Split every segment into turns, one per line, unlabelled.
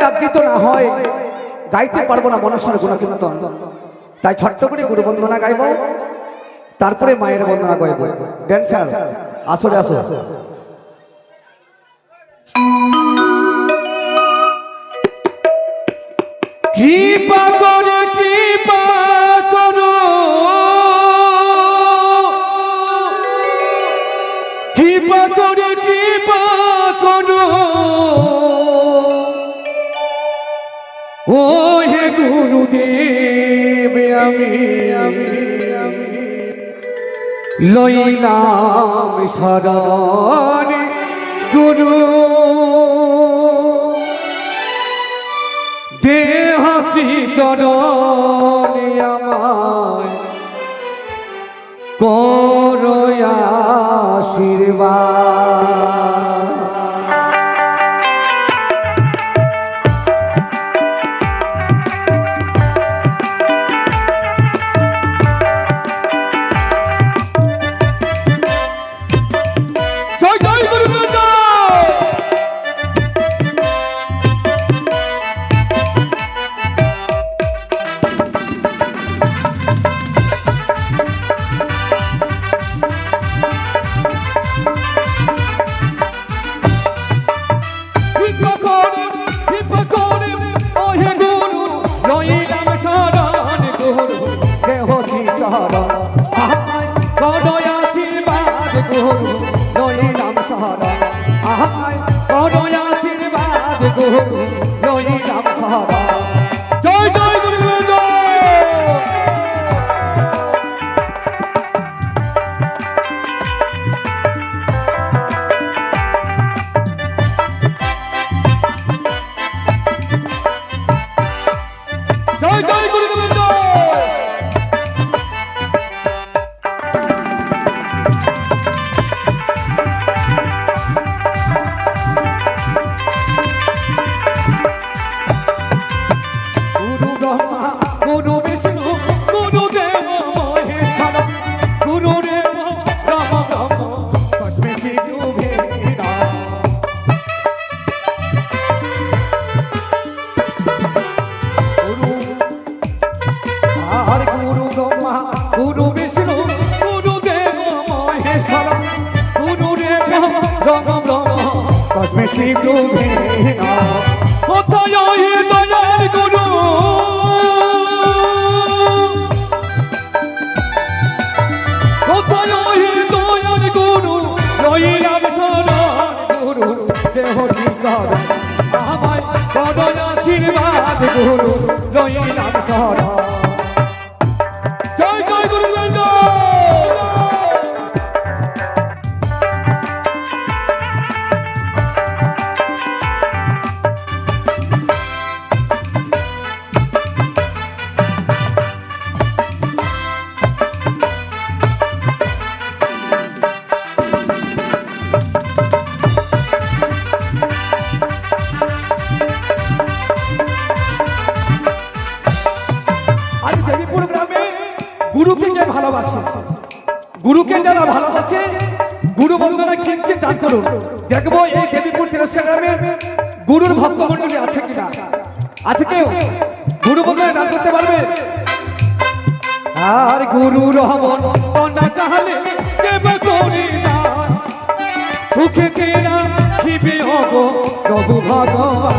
ডাক দিত না হয় গাইতে পারবো না মনসার গুণকীর্তন। তাই ছোট্ট করে গুরু বন্দনা গাইব, তারপরে মায়ের বন্দনা গাইব। ড্যান্সার আসলে আসো। কৃপা করে কৃপা করো, কৃপা করে কৃপা করো, ও হে গুরুদেব আমি লইলাম শরণ গুরু, দেহাসি চরণে আমায় করো আশীর্বাদ। গুরুকে যে ভালোবাসে, গুরুকে যারা ভালোবাসে গুরু বন্দনা কিনছে দান করুন। দেখবো এই দেবীপুর গ্রামে গুরুর ভক্তমন্ডলী আছে কিনা। আছে কেউ গুরু বন্দনা দান করতে পারবে? আর গুরু রহমন না তাহলে দেব করি না, সুখে তেরা খিবে হব প্রভু ভগবান।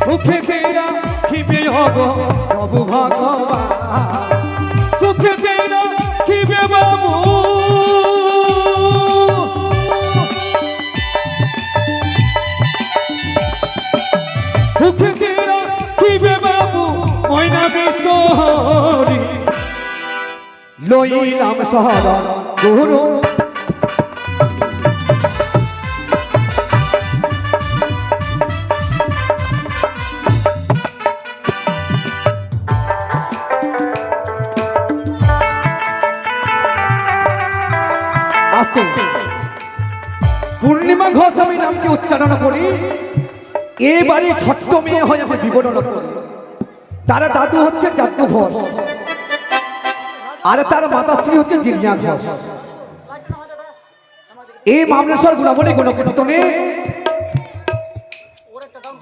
সুখে তেরা খিবে হব প্রভু ভগবান, সুখে তেরা খিবে বাবু, সুখে তেরা খিবে বাবু ময়না বিশ্বহরি লইলাম শরণ গুরু। পূর্ণিমা ঘোষ আমি নামকে উচ্চারণ করি, এই বাড়ির ছোট্ট মেয়ে হয়ে আমি বিবরণ করি। তারা দাদু হচ্ছে জাদু ঘোষ। আর তার মাতাশ্রী হচ্ছে জিনিয়া ঘোষ। এই মামলেশ্বর গুণাবলী গুণকীর্তনে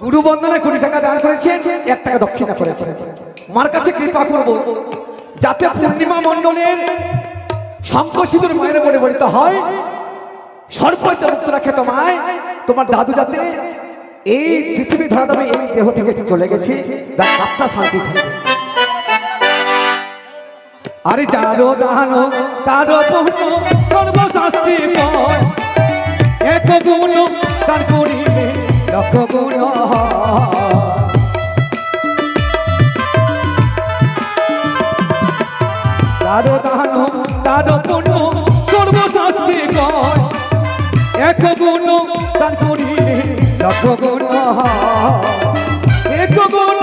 গুরু বন্দনায় কোটি টাকা দান করেছেন, 1 টাকা দক্ষিণা করেছেন। মার কাছে কৃপা করব যাতে পূর্ণিমা মণ্ডলের শঙ্খ সিঁদুর মায়ের পরিবর্তিত হয়, সর্বৈতে মুক্ত রাখে তোমায়। তোমার দাদু যাতে এই পৃথিবী ধরা দেবে, এই দেহ থেকে চলে গেছে, তার আত্মা শান্তি থাকে। আরে যারো দান তারো পূর্ণ সর্বশাস্তি পয়, এক গুণ তার করিলে লক্ষ গুণ। তারো দান তারো পূর্ণ সর্বশাস্তি পয়, এক গুণ তার করিলে লক্ষ গুণ। এক গুণ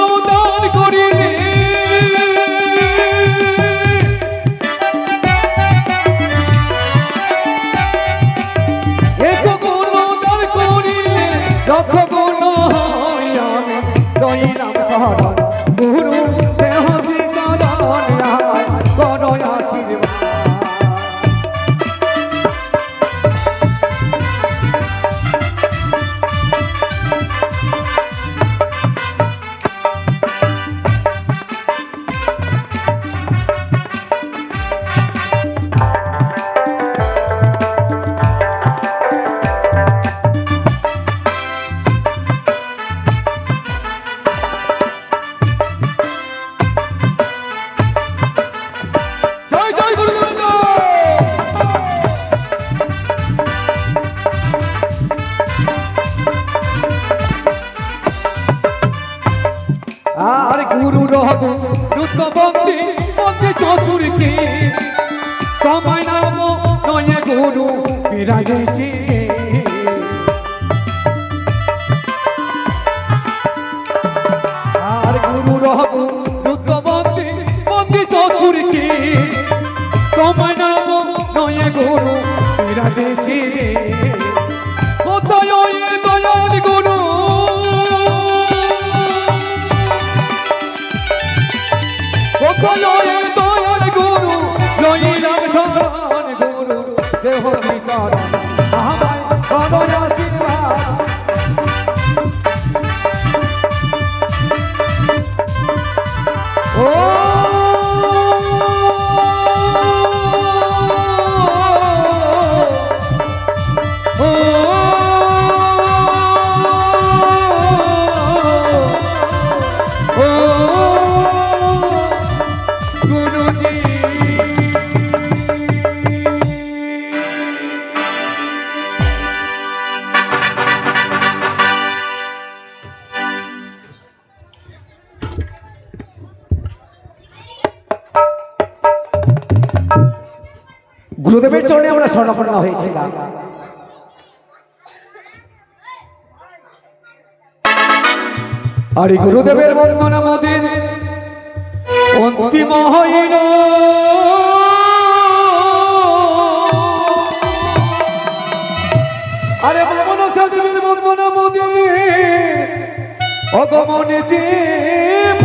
দান করিলে লক্ষ গুণ হয়। আমি রইলাম শরণ গুরু দেহ চরণ, করো আশীর্বাদ। আর গুরু রঘু রুদ্রবন্দী বন্দী চতুর্থী, তোমায় নাম নয় গুরু বিরাজেছি। আর গুরু রঘু রুদ্রবন্দী বন্দী চতুর্থী, তোমায় নাম নয় গুরু বিরাজেছি। কোথায় দয়াল গুরু, দয়াল গুরু লইলাম শরণ গুরু দেহ চরণ, আমায় করো আশীর্বাদ। ও গুরুদেবের চরণে আমরা শরণাপন্ন হয়েছিলাম। আর গুরুদেবের বন্দনা মোদের অন্তিম হইল। আরে মনসা দেবের বন্দনা মোদের অগমনে দেব।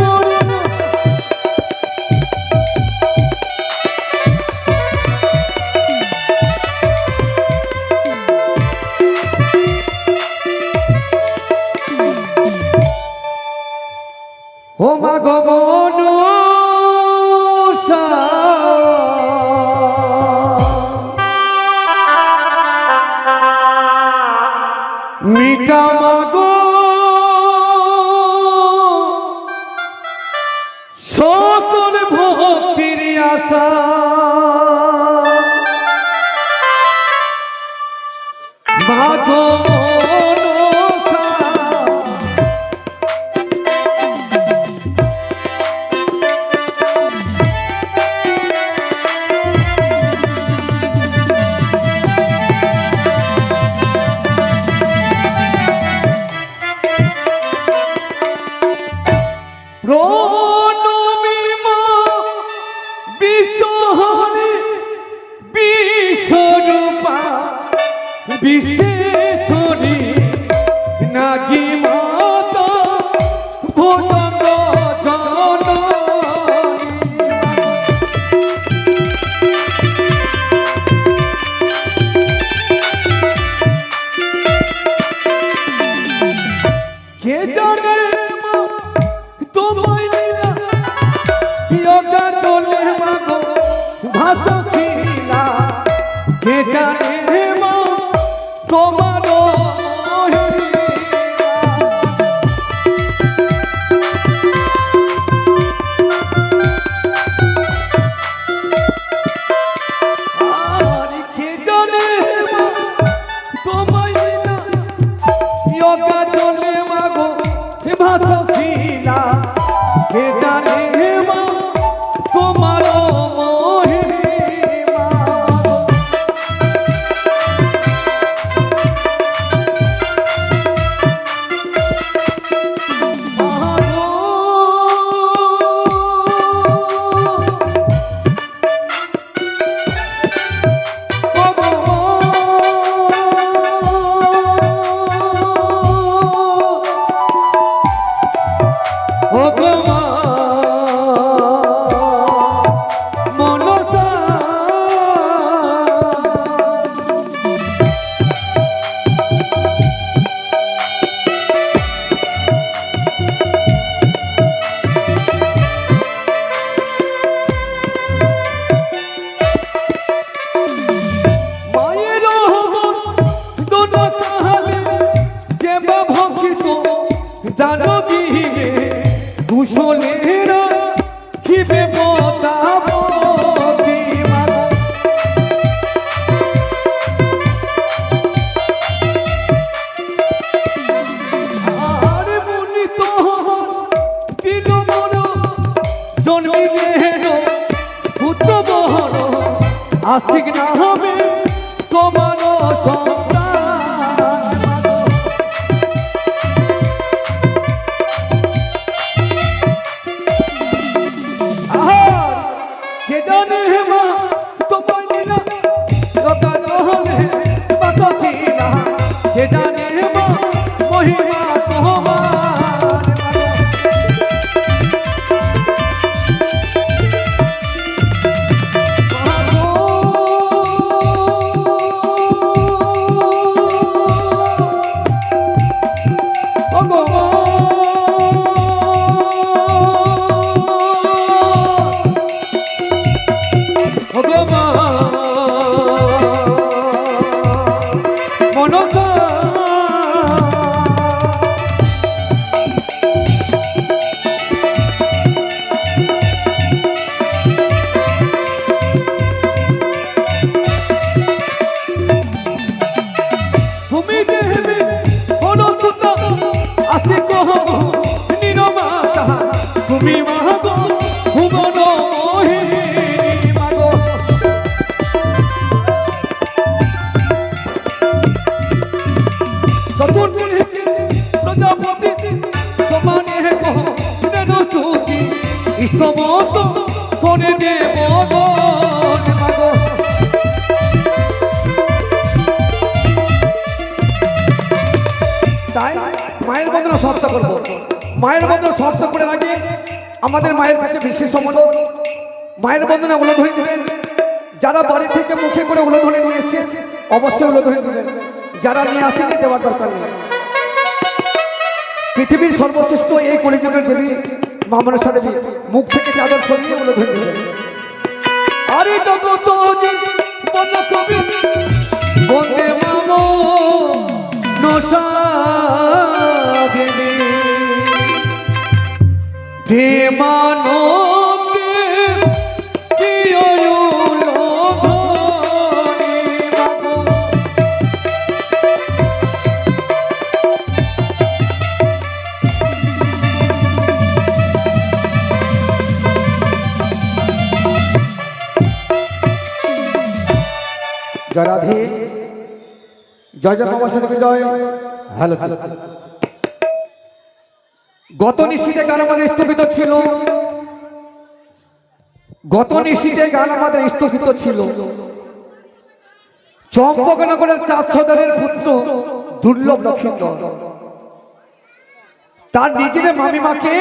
ও মা গমন মিটা মাগো সকল ভক্তির আশা, মাগো বিশেষরী নাগি মাতা ভোজন জননী। কে জানে মা তোমার আর কে জানে মা তোমায় না ইয়োগা চলে মাগো ভাসিলা কে জানে মা তোমার জানো দিবে কুশলেরা খিবে বতাবো আর বলি তো দিল বড় জন্মিলেন পুত্র বড় আস্তিক না হবে তোমার সন্তান কে জানে মা মহিমা তোমার তুমি মাগো ভুবন মোহিনী মাগো চতুর্দিকে প্রজাপতি সমানে কহ স্তুতি ইষ্টমত করে দেব মাগো তাই মায়ের বন্দনা শর্ত করবো মায়ের বন্দনা শর্ত করে আগে আমাদের মায়ের কাছে বিশেষ অনুরোধ মায়ের বন্দনা উলোধনী দিবেন যারা বাড়ি থেকে মুখে করে উলোধনী নিয়ে এসে অবশ্যই উলোধনী দিবেন যারা নিয়ে আসেনি দেওয়ার দরকার নেই পৃথিবীর সর্বশ্রেষ্ঠ এই কলিযুগের দেবী মা মনসা দেবী মুখ থেকে চাদর সরিয়ে উলোধনী দিবেন আরে জগত কবি বন্দে মামো নসা দেবী প্রেমানন্দে জয় রাধে জয় জয় বাবা সাথে জয় হ্যালো গত নিশীতে গান আমাদের স্থগিত ছিল চম্পকনগরের চাঁদছদারের পুত্র দুর্লভ লক্ষিন্দর তার নিজের মামিমাকে